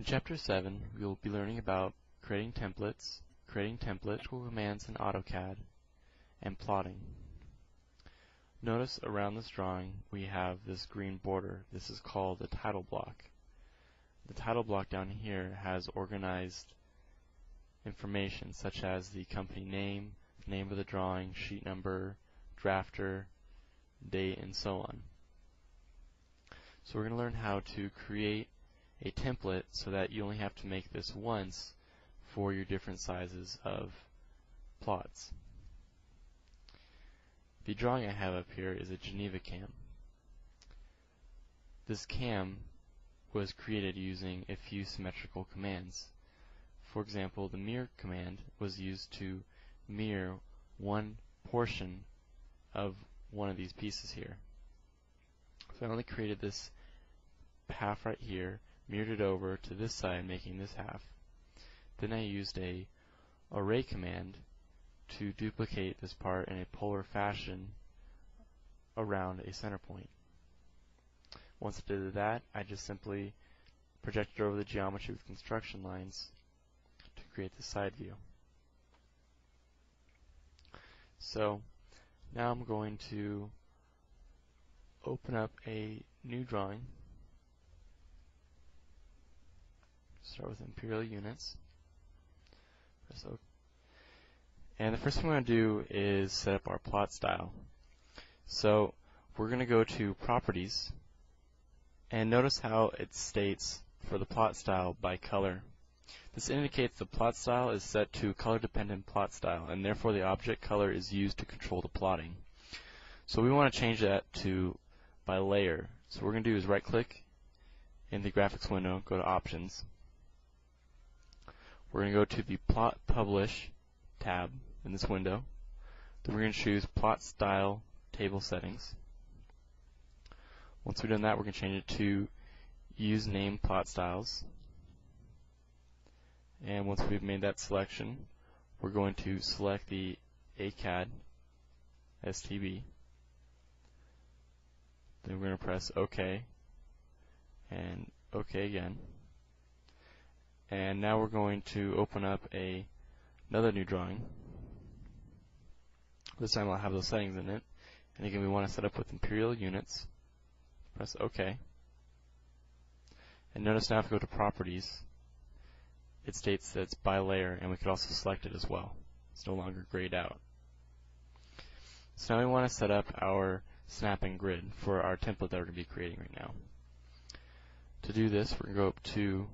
In Chapter 7, we will be learning about creating templates, creating template commands in AutoCAD, and plotting. Notice around this drawing we have this green border. This is called the title block. The title block down here has organized information such as the company name, name of the drawing, sheet number, drafter, date, and so on. So we're going to learn how to create a template so that you only have to make this once for your different sizes of plots. The drawing I have up here is a Geneva cam. This cam was created using a few symmetrical commands. For example, the mirror command was used to mirror one portion of one of these pieces here. So I only created this half right here, mirrored it over to this side, making this half. Then I used a array command to duplicate this part in a polar fashion around a center point. Once I did that, I just simply projected over the geometry with construction lines to create the side view. So now I'm going to open up a new drawing. Start with imperial units. Press OK. And the first thing we're going to do is set up our plot style. So we're going to go to Properties, and notice how it states for the plot style by color. This indicates the plot style is set to color-dependent plot style, and therefore the object color is used to control the plotting. So we want to change that to by layer. So what we're going to do is right-click in the graphics window, go to Options. We're going to go to the Plot Publish tab in this window. Then we're going to choose Plot Style Table Settings. Once we've done that, we're going to change it to Use Name Plot Styles. And once we've made that selection, we're going to select the AutoCAD STB. Then we're going to press OK and OK again. And now we're going to open up another new drawing. This time I'll have those settings in it. And again, we want to set up with imperial units. Press OK. And notice now if we go to Properties, it states that it's by layer, and we could also select it as well. It's no longer grayed out. So now we want to set up our snap and grid for our template that we're going to be creating right now. To do this, we're going to go up to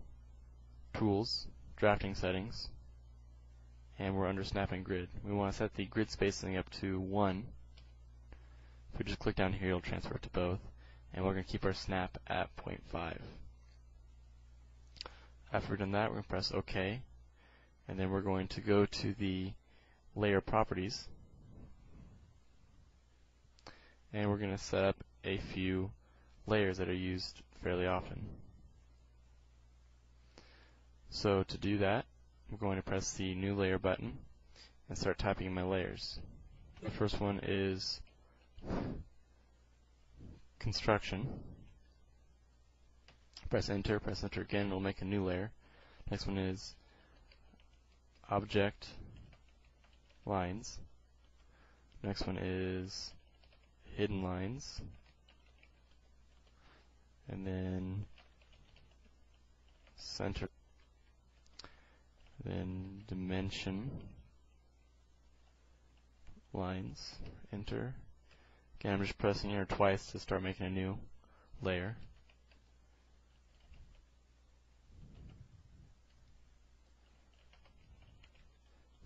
Tools, Drafting Settings, and we're under Snap and Grid. We want to set the grid spacing up to 1. If we just click down here, it'll transfer it to both, and we're going to keep our snap at 0.5. After we've done that, we're going to press OK, and then we're going to go to the Layer Properties, and we're going to set up a few layers that are used fairly often. So to do that, I'm going to press the New Layer button and start typing in my layers. The first one is Construction. Press enter again, and it'll make a new layer. Next one is Object Lines. Next one is Hidden Lines. And then Center. Then Dimension Lines. Enter. Again, I'm just pressing enter twice to start making a new layer.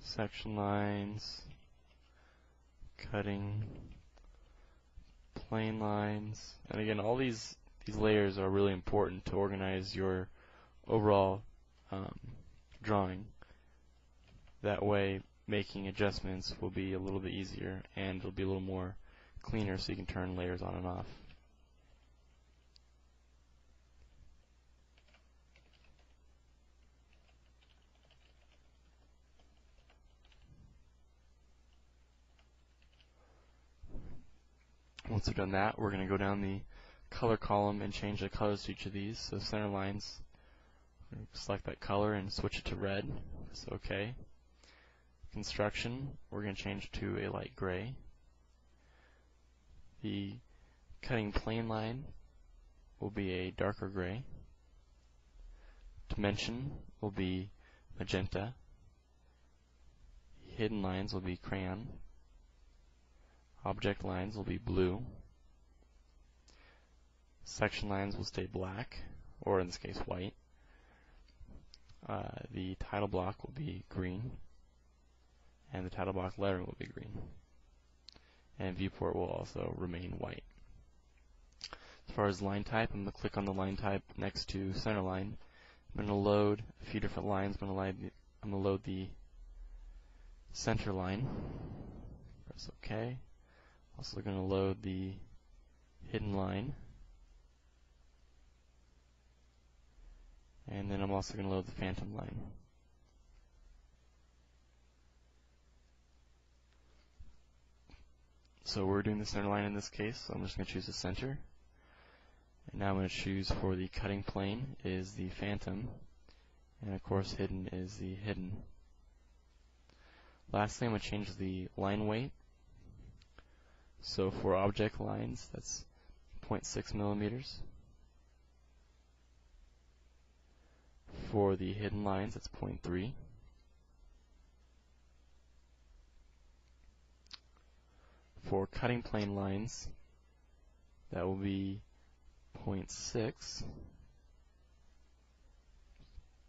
Section lines, cutting, plane lines, and again, all these layers are really important to organize your overall drawing. That way, making adjustments will be a little bit easier, and it'll be a little more cleaner, so you can turn layers on and off. Once we've done that, we're going to go down the color column and change the colors to each of these. So center lines, Select that color and switch it to red. Press OK. Construction, we're going to change to a light gray. The cutting plane line will be a darker gray. Dimension will be magenta. Hidden lines will be crayon. Object lines will be blue. Section lines will stay black, or in this case white. The title block will be green, and the title block lettering will be green. And viewport will also remain white. As far as line type, I'm going to click on the line type next to center line. I'm going to load a few different lines. I'm going to load the center line. Press OK. Also going to load the hidden line. And then I'm also going to load the phantom line. So we're doing the center line in this case, so I'm just going to choose the center. And now I'm going to choose for the cutting plane is the phantom, and of course hidden is the hidden. Lastly, I'm going to change the line weight. So for object lines, that's 0.6 millimeters. For the hidden lines, it's 0.3. For cutting plane lines, that will be 0.6.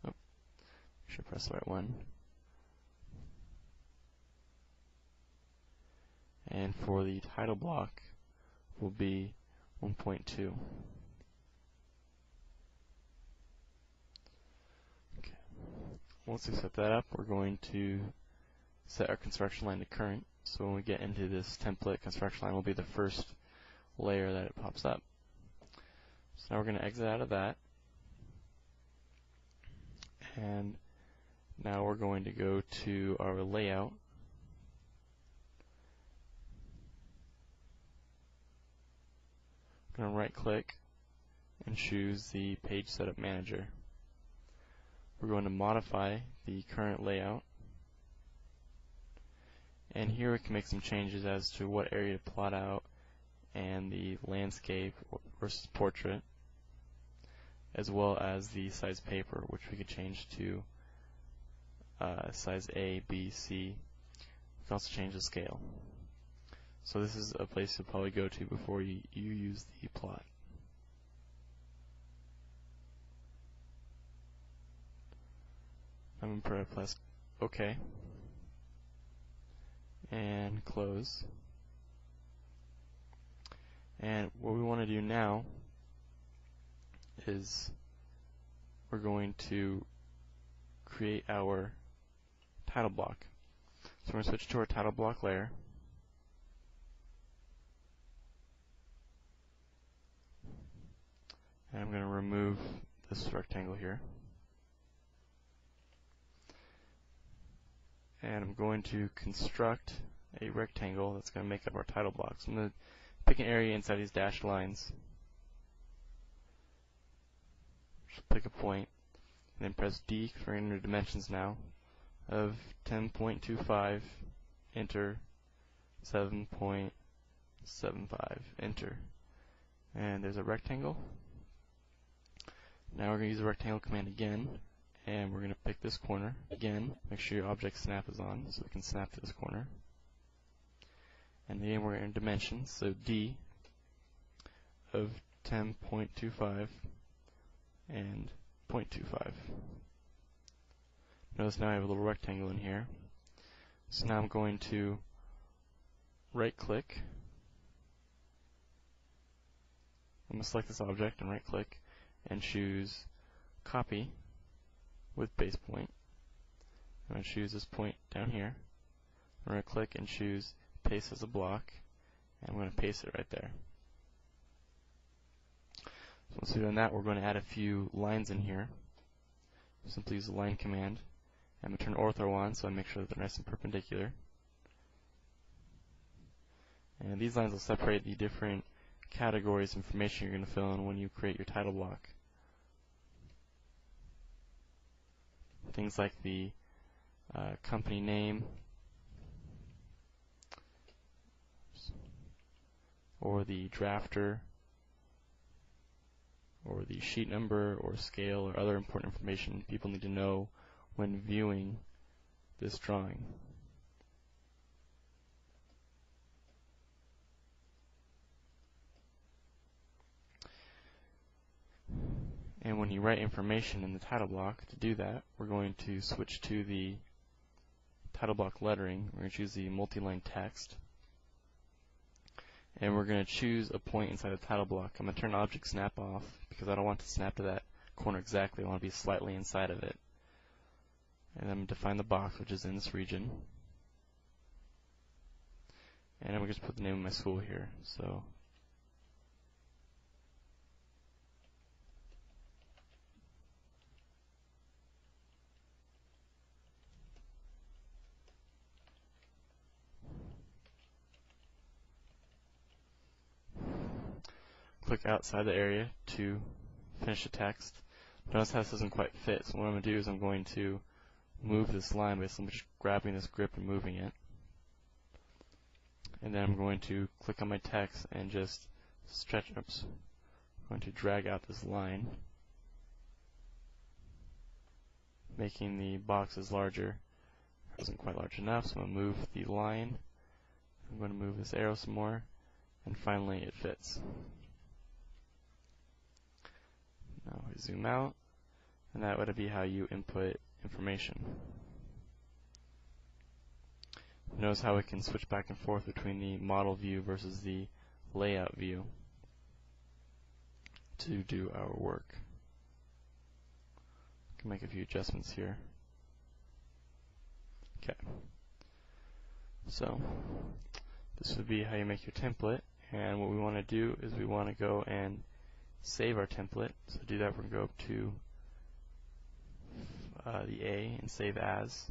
Oh, should press the right one. And for the title block, will be 1.2. Okay. Once we set that up, we're going to set our construction line to current. So when we get into this template, construction line will be the first layer that it pops up. So now we're going to exit out of that. And now we're going to go to our layout. I'm going to right click and choose the Page Setup Manager. We're going to modify the current layout. And here we can make some changes as to what area to plot out and the landscape versus portrait, as well as the size paper, which we could change to size A, B, C. We can also change the scale. So this is a place you'll probably go to before you use the plot. I'm going to press OK and close. And what we want to do now is we're going to create our title block. So we're going to switch to our title block layer. And I'm going to remove this rectangle here. And I'm going to construct a rectangle that's going to make up our title block. So I'm going to pick an area inside these dashed lines. Just pick a point, and then press D for enter dimensions now of 10.25, enter, 7.75, enter. And there's a rectangle. Now we're going to use the rectangle command again, and we're going to pick this corner again. Make sure your object snap is on so we can snap to this corner. And again we're in dimensions, so D of 10.25 and 0.25. Notice now I have a little rectangle in here. So now I'm going to right click. I'm going to select this object and right click and choose copy with base point. I'm going to choose this point down here. I'm going to click and choose paste as a block, and I'm going to paste it right there. So once we've done that, we're going to add a few lines in here. Simply use the line command. I'm going to turn ortho on so I make sure that they're nice and perpendicular. And these lines will separate the different categories of information you're going to fill in when you create your title block. things like the company name or the drafter or the sheet number or scale or other important information people need to know when viewing this drawing. And when you write information in the title block, to do that, we're going to switch to the title block lettering. We're going to choose the multi-line text. And we're going to choose a point inside the title block. I'm going to turn object snap off because I don't want to snap to that corner exactly. I want to be slightly inside of it. And then I'm going to define the box, which is in this region. And I'm going to just put the name of my school here. So click outside the area to finish the text. Notice how this doesn't quite fit. So what I'm going to do is I'm going to move this line by simply just grabbing this grip and moving it. And then I'm going to click on my text and just stretch. Oops. I'm going to drag out this line, making the boxes larger. It wasn't quite large enough, so I'm going to move the line. I'm going to move this arrow some more, and finally it fits. Now we zoom out, and that would be how you input information. Notice how we can switch back and forth between the model view versus the layout view to do our work. We can make a few adjustments here. Okay. So this would be how you make your template, and what we want to do is we want to go and save our template. So to do that, we're going to go up to the A and save as,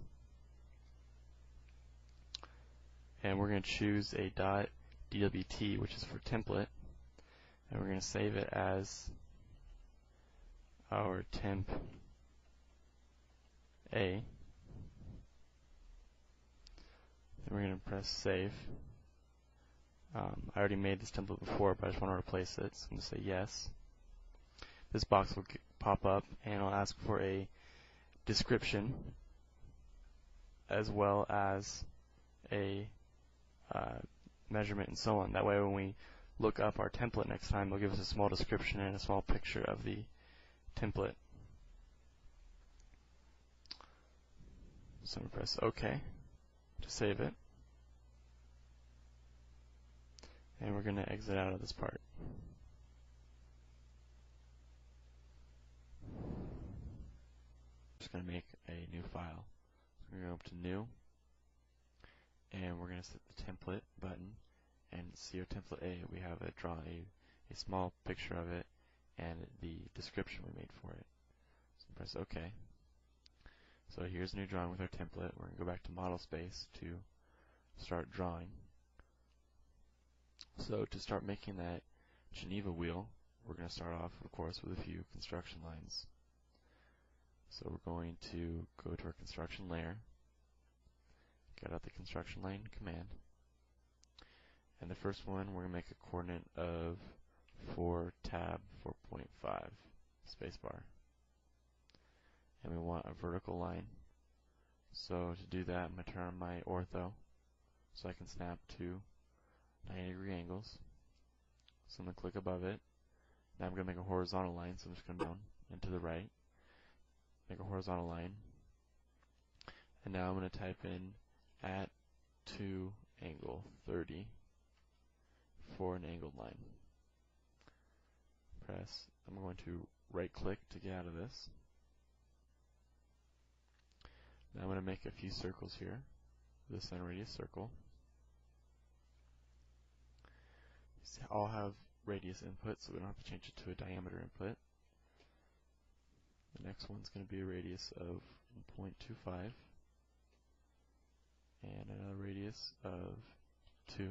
and we're going to choose a .dwt, which is for template, and we're going to save it as our temp A. Then we're going to press save. I already made this template before, but I just want to replace it, so I'm going to say yes. This box will pop up, and it'll ask for a description as well as a measurement and so on. That way when we look up our template next time, it'll give us a small description and a small picture of the template. So I'm going to press OK to save it. And we're going to exit out of this part. Just going to make a new file. So we're going to go up to New, and we're going to set the template button, and see our template A. We have drawn a small picture of it and the description we made for it. So press OK. So here's a new drawing with our template. We're going to go back to Model Space to start drawing. So to start making that Geneva wheel, we're going to start off, of course, with a few construction lines. So we're going to go to our construction layer, get out the construction line command, and the first one we're going to make a coordinate of 4 tab 4.5 spacebar. And we want a vertical line. So to do that, I'm going to turn on my ortho so I can snap to 90-degree angles. So I'm going to click above it. Now I'm going to make a horizontal line, so I'm just going to down and to the right. Make a horizontal line. And now I'm going to type in at 2 angle 30 for an angled line. I'm going to right click to get out of this. Now I'm going to make a few circles here. The center radius circle. These all have radius input, so we don't have to change it to a diameter input. The next one's going to be a radius of 0.25 and another radius of 2.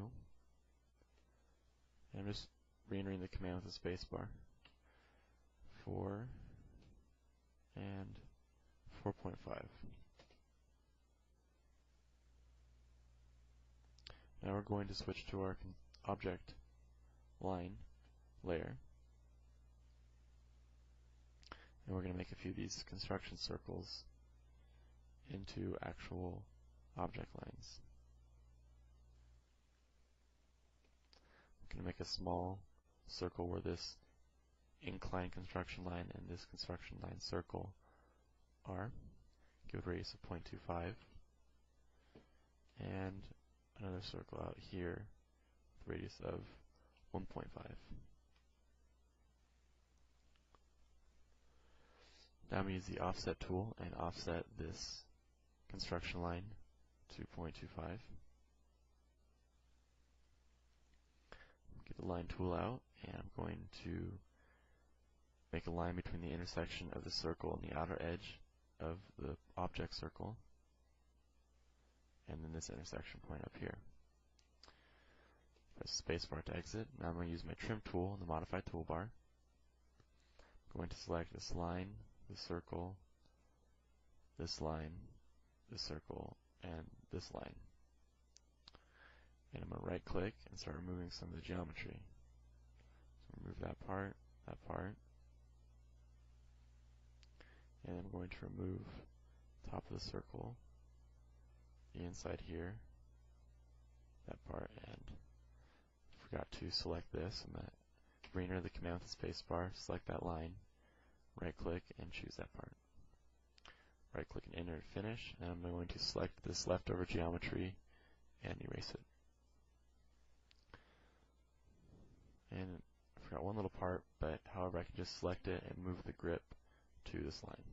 And I'm just re-entering the command with a spacebar. 4 and 4.5. Now we're going to switch to our object line layer, and we're going to make a few of these construction circles into actual object lines. I'm going to make a small circle where this inclined construction line and this construction line circle are. Give a radius of 0.25, and another circle out here with a radius of 1.5. Now I'm going to use the offset tool and offset this construction line to 0.25. Get the line tool out, and I'm going to make a line between the intersection of the circle and the outer edge of the object circle, and then this intersection point up here. Press spacebar to exit. Now I'm going to use my trim tool in the modify toolbar. I'm going to select this line, this circle, this line, this circle, and this line. And I'm going to right click and start removing some of the geometry. So remove that part, and I'm going to remove the top of the circle, the inside here, that part, and forgot to select this. I'm going to re-enter the command with the spacebar, select that line, right click, and choose that part. Right click and enter to finish, and I'm going to select this leftover geometry and erase it. And I forgot one little part, but however I can just select it and move the grip to this line.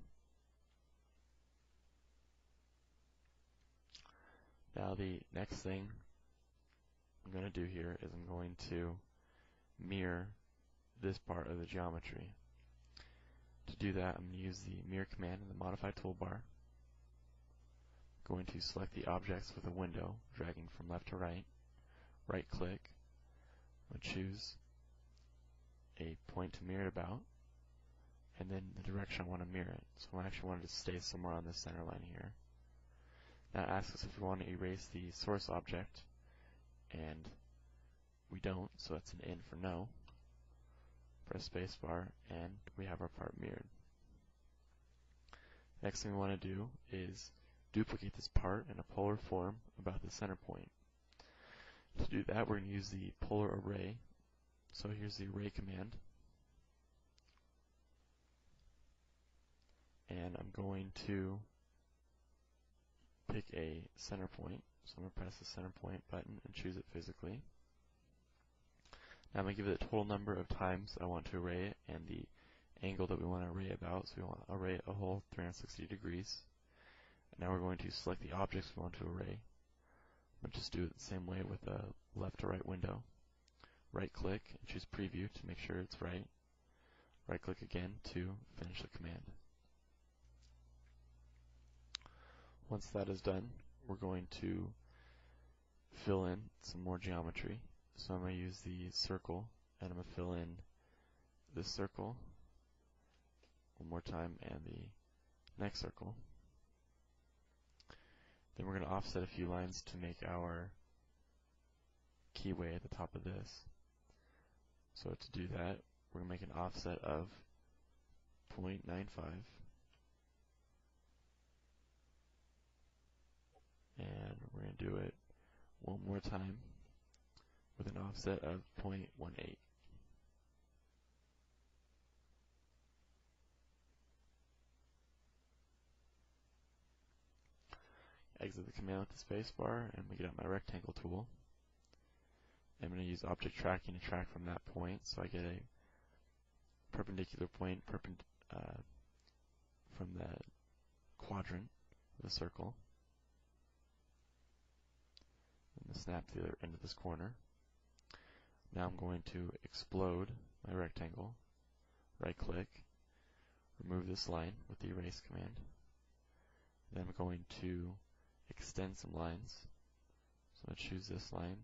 Now the next thing I'm going to do here is I'm going to mirror this part of the geometry. To do that, I'm going to use the mirror command in the modify toolbar. I'm going to select the objects with a window, dragging from left to right, right click, I'm going to choose a point to mirror it about, and then the direction I want to mirror it. So I actually want it to stay somewhere on this center line here. Now it asks us if we want to erase the source object, and we don't, so that's an in for no. Press spacebar, and we have our part mirrored. Next thing we want to do is duplicate this part in a polar form about the center point. To do that, we're going to use the polar array. So here's the array command, and I'm going to pick a center point. So I'm going to press the center point button and choose it physically. Now I'm going to give it a total number of times I want to array it and the angle that we want to array about. So we want to array a whole 360 degrees. And now we're going to select the objects we want to array. I'm going to just do it the same way with a left to right window. Right click and choose preview to make sure it's right. Right click again to finish the command. Once that is done, we're going to fill in some more geometry. So I'm going to use the circle, and I'm going to fill in this circle one more time and the next circle. Then we're going to offset a few lines to make our keyway at the top of this. So to do that, we're going to make an offset of 0.95. And we're going to do it one more time with an offset of 0.18. Exit the command with the spacebar, and we get out my rectangle tool. I'm going to use object tracking to track from that point, so I get a perpendicular point from the quadrant of the circle. I'm going to snap the other end of this corner. Now I'm going to explode my rectangle, right click, remove this line with the erase command. Then I'm going to extend some lines. So I choose this line,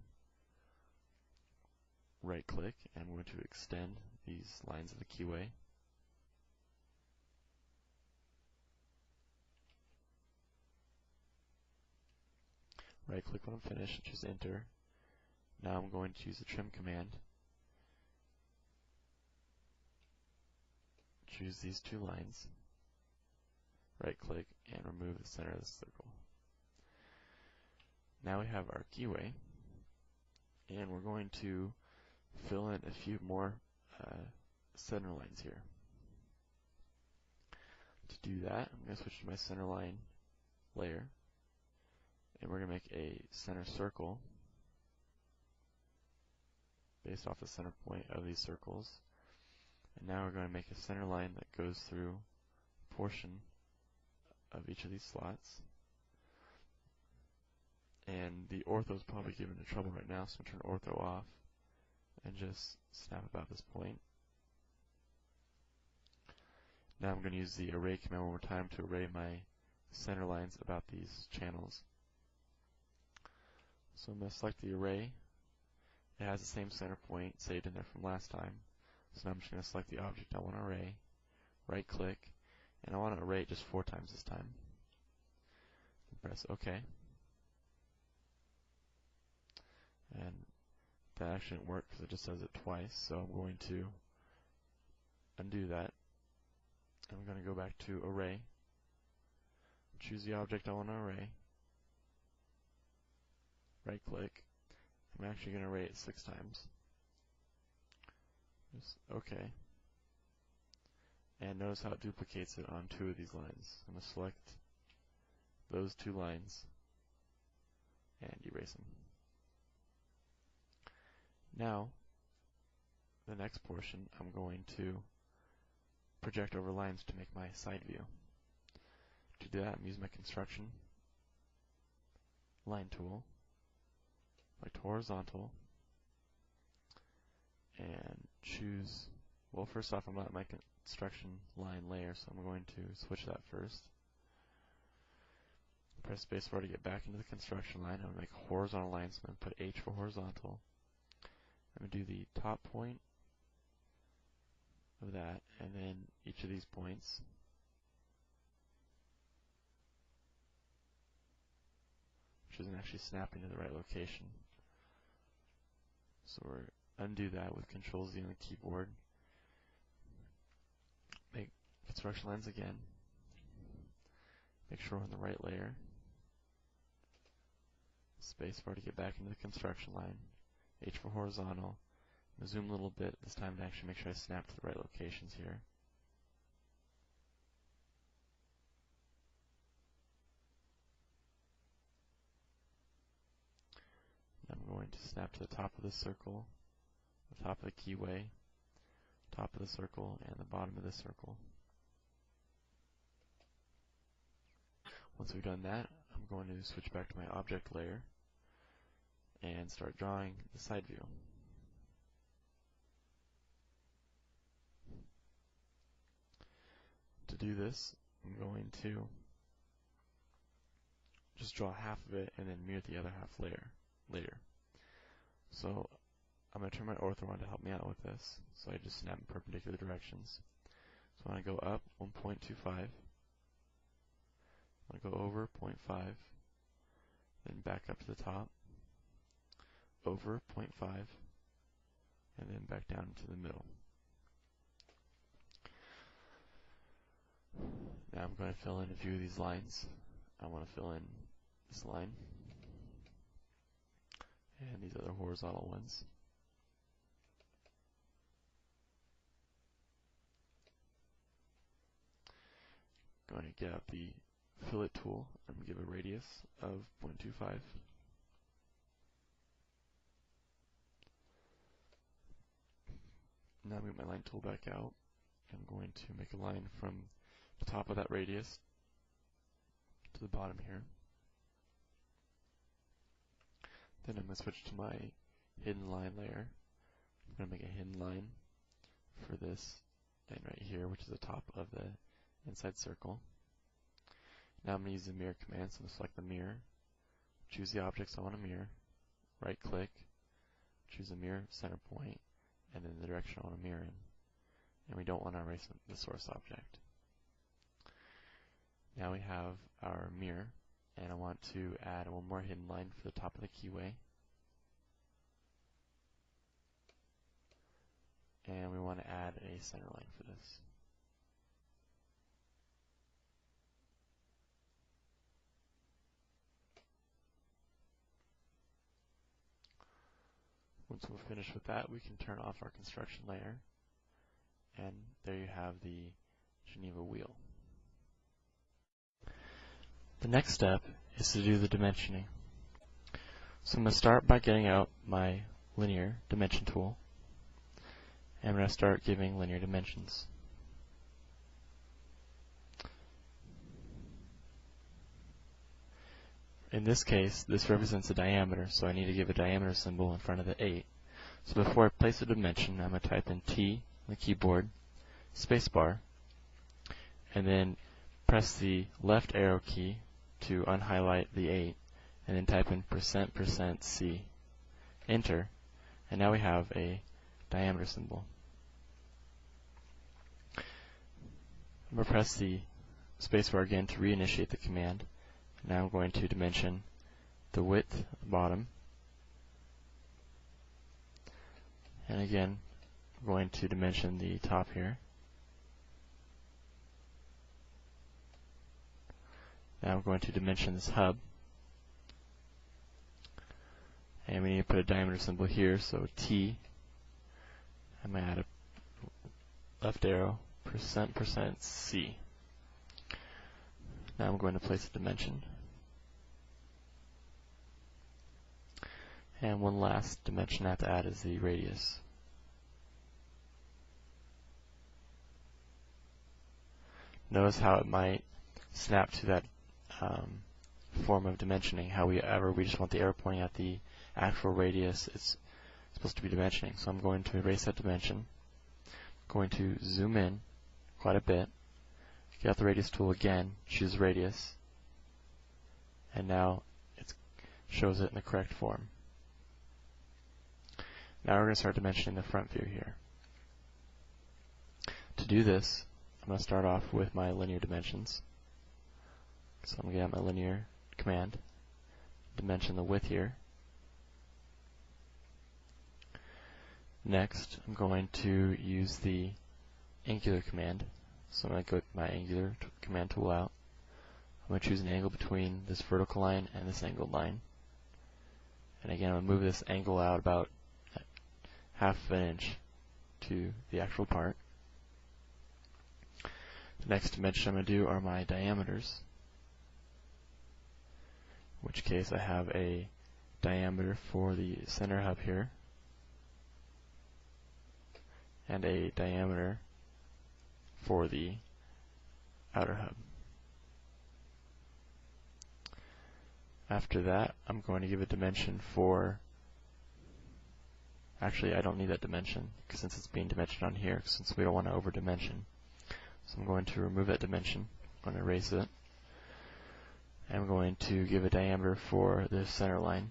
right click, and I'm going to extend these lines of the keyway. Right click when I'm finished and choose enter. Now I'm going to use the trim command. Choose these two lines. Right click and remove the center of the circle. Now we have our keyway, and we're going to fill in a few more center lines here. To do that, I'm going to switch to my center line layer, and we're going to make a center circle based off the center point of these circles. And now we're going to make a center line that goes through a portion of each of these slots. And the ortho is probably giving it trouble right now, so I'm going to turn ortho off and just snap about this point. Now I'm going to use the array command one more time to array my center lines about these channels. So I'm going to select the array. It has the same center point saved in there from last time. So now I'm just going to select the object I want to array, right click, and I want to array it just 4 times this time. Press OK. And that actually didn't work because it just says it twice, so I'm going to undo that. I'm going to go back to array, choose the object I want to array, right click. I'm actually going to array it 6 times. Just OK. And notice how it duplicates it on 2 of these lines. I'm going to select those 2 lines and erase them. Now, the next portion, I'm going to project over lines to make my side view. To do that, I'm using my construction line tool, select horizontal, and choose, well, first off, I'm not at my construction line layer, so I'm going to switch that first. Press spacebar to get back into the construction line. I'm going to make a horizontal line, so I'm going to put H for horizontal. I'm going to do the top point of that, and then each of these points. Which isn't actually snapping to the right location. So we're undo that with Control Z on the keyboard. Make construction lines again. Make sure we're on the right layer. Spacebar to get back into the construction line. H for horizontal. I'm going to zoom a little bit this time to actually make sure I snap to the right locations here. I'm going to snap to the top of this circle, the top of the keyway, top of the circle, and the bottom of this circle. Once we've done that, I'm going to switch back to my object layer and start drawing the side view. To do this, I'm going to just draw half of it and then mirror the other half later. So I'm going to turn my ortho on to help me out with this. So I just snap in perpendicular directions. So I want to go up 1.25. I want to go over 0.5. Then back up to the top. Over 0.5. And then back down to the middle. Now I'm going to fill in a few of these lines. I want to fill in this line and these other horizontal ones. Going to get out the fillet tool and give a radius of 0.25. Now I'm going to get my line tool back out. I'm going to make a line from the top of that radius to the bottom here. Then I'm going to switch to my hidden line layer. I'm going to make a hidden line for this line right here, which is the top of the inside circle. Now I'm going to use the mirror command, so I'm going to select the mirror, choose the objects I want to mirror, right click, choose the mirror center point, and then the direction I want to mirror in. And we don't want to erase the source object. Now we have our mirror. And I want to add one more hidden line for the top of the keyway. And we want to add a center line for this. Once we're finished with that, we can turn off our construction layer. And there you have the Geneva wheel. The next step is to do the dimensioning. So I'm going to start by getting out my linear dimension tool. And I'm going to start giving linear dimensions. In this case, this represents a diameter, so I need to give a diameter symbol in front of the 8. So before I place a dimension, I'm going to type in T on the keyboard, spacebar, and then press the left arrow key to unhighlight the 8, and then type in %%C. Enter, and now we have a diameter symbol. I'm going to press the spacebar again to reinitiate the command. Now I'm going to dimension the width at the bottom. And again, I'm going to dimension the top here. Now I'm going to dimension this hub. And we need to put a diameter symbol here, so T. I'm going to add a left arrow, %C. Now I'm going to place a dimension. And one last dimension I have to add is the radius. Notice how it might snap to that form of dimensioning. However, we just want the arrow pointing at the actual radius it's supposed to be dimensioning. So I'm going to erase that dimension. I'm going to zoom in quite a bit. Get out the radius tool again, choose radius, and now it shows it in the correct form. Now we're going to start dimensioning the front view here. To do this, I'm going to start off with my linear dimensions. So I'm going to get out my linear command, dimension the width here. Next, I'm going to use the angular command. So I'm going to get my angular command tool out. I'm going to choose an angle between this vertical line and this angled line. And again, I'm going to move this angle out about half an inch to the actual part. The next dimension I'm going to do are my diameters. In which case I have a diameter for the center hub here, and a diameter for the outer hub. After that, I'm going to give a dimension for, actually I don't need that dimension since it's being dimensioned on here, since we don't want to over dimension. So I'm going to remove that dimension. I'm going to erase it. I'm going to give a diameter for the center line.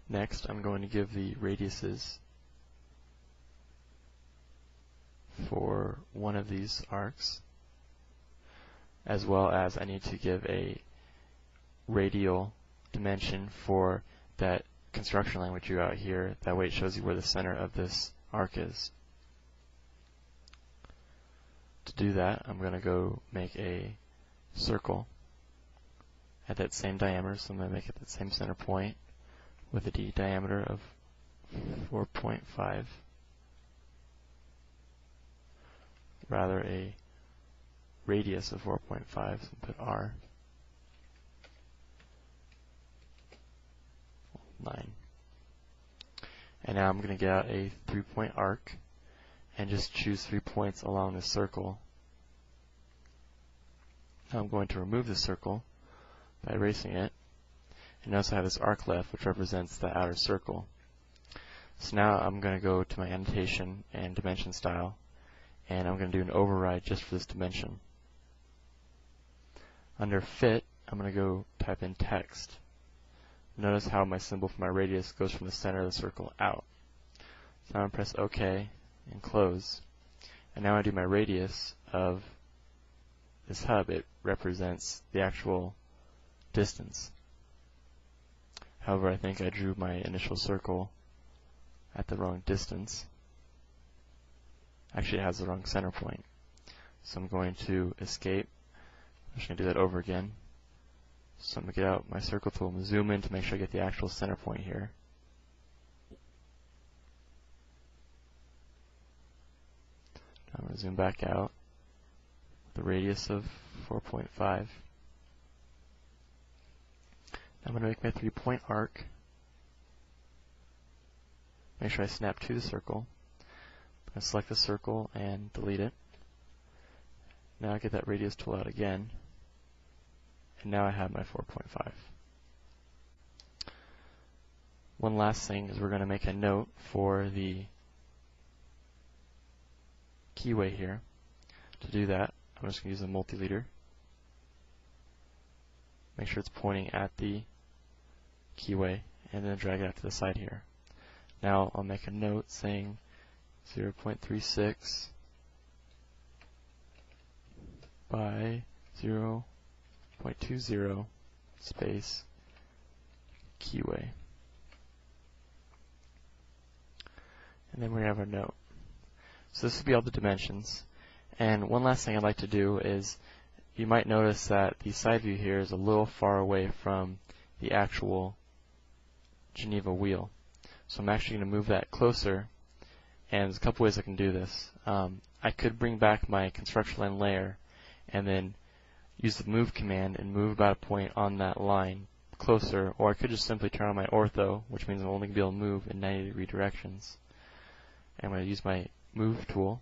Next, I'm going to give the radiuses for one of these arcs, as well as I need to give a radial dimension for that construction line which you got here. That way it shows you where the center of this arc is. To do that, I'm going to go make a circle at that same diameter, so I'm going to make it the same center point with a diameter of 4.5, rather a radius of 4.5, so put R, 9. And now I'm going to get out a 3-point arc and just choose 3 points along the circle. Now I'm going to remove the circle by erasing it. And notice I have this arc left, which represents the outer circle. So now I'm going to go to my annotation and dimension style, and I'm going to do an override just for this dimension. Under fit, I'm going to go type in text. Notice how my symbol for my radius goes from the center of the circle out. So now I'm going to press OK and close. And now I do my radius of this hub, it represents the actual distance. However, I think I drew my initial circle at the wrong distance. Actually, it has the wrong center point. So I'm going to escape. I'm just going to do that over again. So I'm going to get out my circle tool and zoom in to make sure I get the actual center point here. I'm going to zoom back out with a radius of 4.5. I'm going to make my 3-point arc. Make sure I snap to the circle. I'm going to select the circle and delete it. Now I get that radius tool out again. And now I have my 4.5. One last thing is we're going to make a note for the keyway here. To do that, I'm just going to use a multi-leader. Make sure it's pointing at the keyway, and then drag it out to the side here. Now I'll make a note saying 0.36 by 0.20 space keyway. And then we have our note. So this would be all the dimensions. And one last thing I'd like to do is, you might notice that the side view here is a little far away from the actual Geneva wheel. So I'm actually going to move that closer, and there's a couple ways I can do this. I could bring back my construction line layer and then use the move command and move about a point on that line closer, or I could just simply turn on my ortho, which means I'm only going to be able to move in 90-degree directions. I'm going to use my move tool,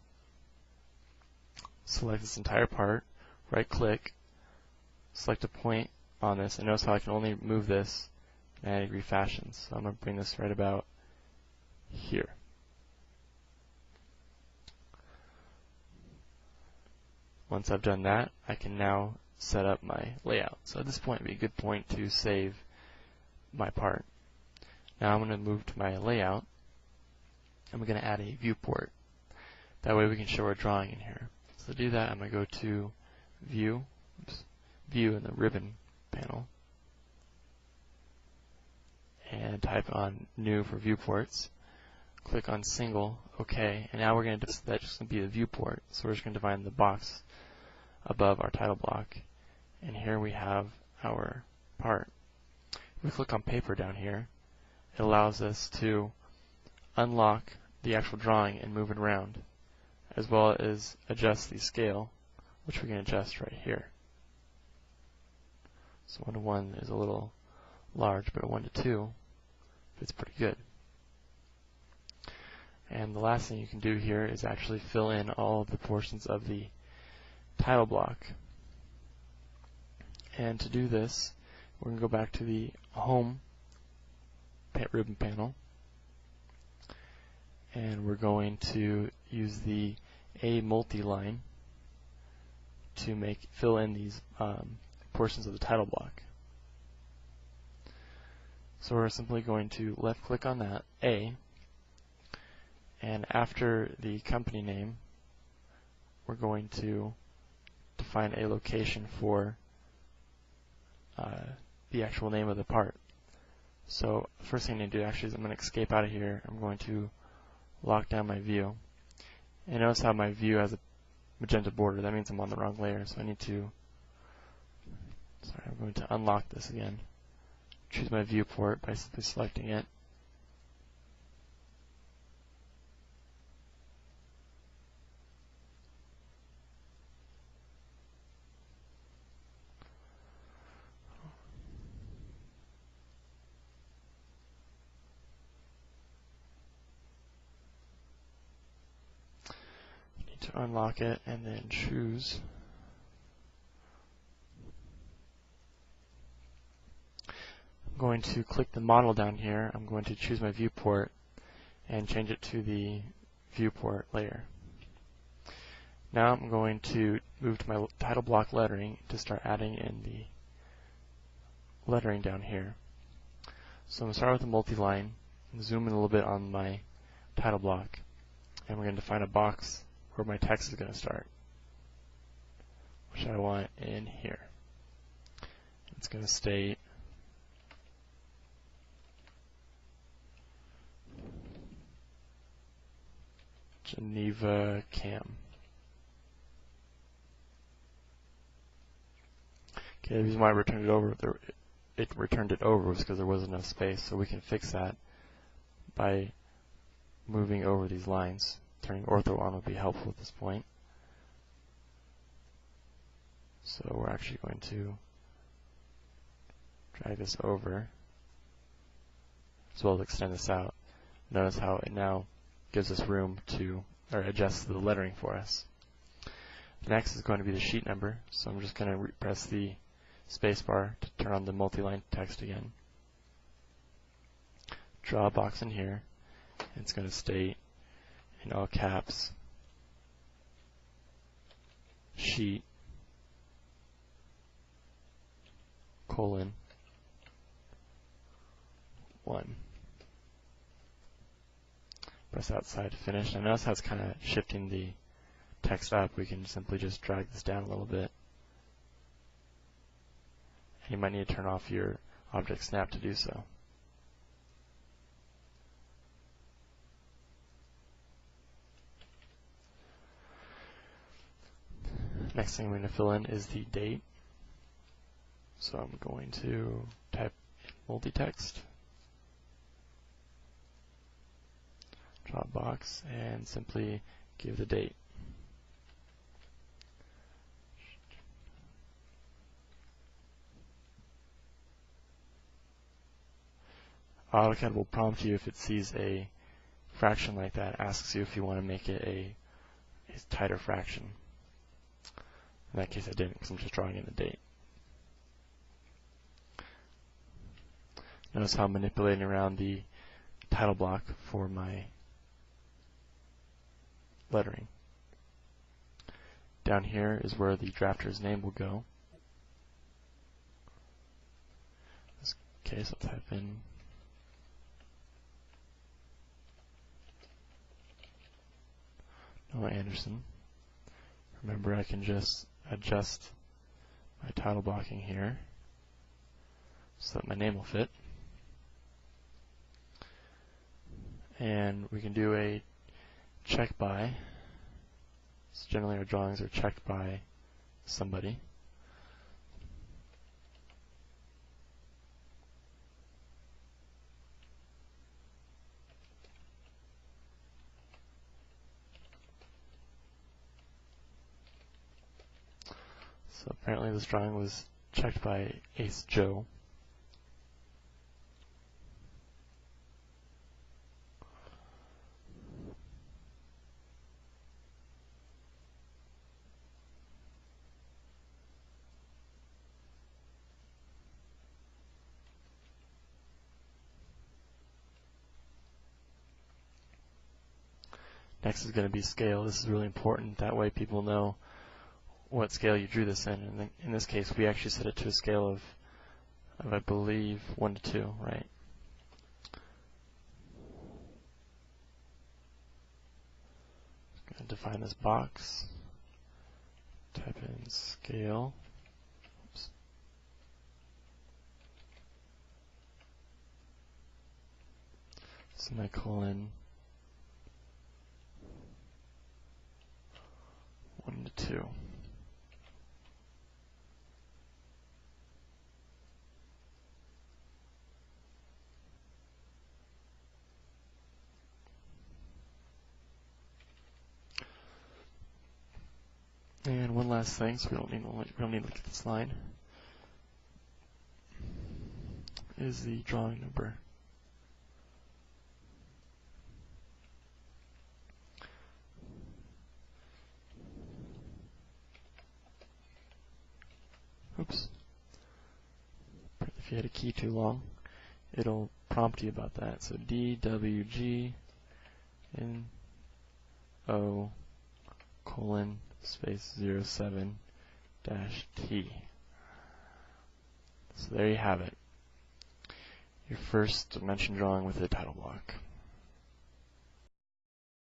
select this entire part, right click, select a point on this, and notice how I can only move this in 90-degree fashion. So I'm going to bring this right about here. Once I've done that, I can now set up my layout. So at this point would be a good point to save my part. Now I'm going to move to my layout, and we're going to add a viewport. That way we can show our drawing in here. So to do that, I'm going to go to View, View in the ribbon panel, and type on New for viewports. Click on Single, OK, and now we're going to that's just going to be the viewport. So we're just going to define the box above our title block, and here we have our part. If we click on Paper down here, it allows us to unlock the actual drawing and move it around, as well as adjust the scale, which we can adjust right here. So 1 to 1 is a little large, but a 1 to 2 fits pretty good. And the last thing you can do here is actually fill in all of the portions of the title block. And to do this, we're going to go back to the Home ribbon panel, and we're going to use the A multi-line to fill in these portions of the title block. So we're simply going to left click on that, A, and after the company name, we're going to define a location for the actual name of the part. So the first thing I need to do actually is I'm going to escape out of here. I'm going to lock down my view. And notice how my view has a magenta border. That means I'm on the wrong layer, so I need to, I'm going to unlock this again. Choose my viewport by simply selecting it. To unlock it and then choose I'm going to click the model down here. I'm going to choose my viewport and change it to the viewport layer. Now I'm going to move to my title block lettering to start adding in the lettering down here. So I'm going to start with a multi-line, zoom in a little bit on my title block, and we're going to define a box where my text is going to start, which I want in here. It's going to state Geneva Cam. Okay, the reason why it returned it over was because there wasn't enough space, so we can fix that by moving over these lines. Turning ortho on would be helpful at this point. So we're actually going to drag this over, as well as extend this out. Notice how it now gives us room to adjust the lettering for us. Next is going to be the sheet number, so I'm just going to press the spacebar to turn on the multi-line text again. Draw a box in here, and it's going to state in all caps sheet : (1). Press outside to finish. Now notice how it's kind of shifting the text up. We can simply just drag this down a little bit. And you might need to turn off your object snap to do so. Next thing we're going to fill in is the date. So I'm going to type multi-text, draw a box, and simply give the date. AutoCAD will prompt you if it sees a fraction like that, asks you if you want to make it a tighter fraction. In that case I didn't, because I'm just drawing in the date. Notice how I'm manipulating around the title block for my lettering. Down here is where the drafter's name will go. In this case, I'll type in Noah Anderson. Remember, I can just adjust my title blocking here so that my name will fit. And we can do a check by. So generally our drawings are checked by somebody. So apparently this drawing was checked by Ace Joe. Next is going to be scale. This is really important. That way people know what scale you drew this in. And in this case, we actually set it to a scale of I believe, 1 to 2, right? I'm going to define this box. Type in scale. Oops. Semicolon 1 to 2. And one last thing, so we don't need to look at this line, is the drawing number. Oops. If you hit a key too long, it'll prompt you about that. So DWG NO colon space 07 dash T. So there you have it. Your first dimension drawing with a title block.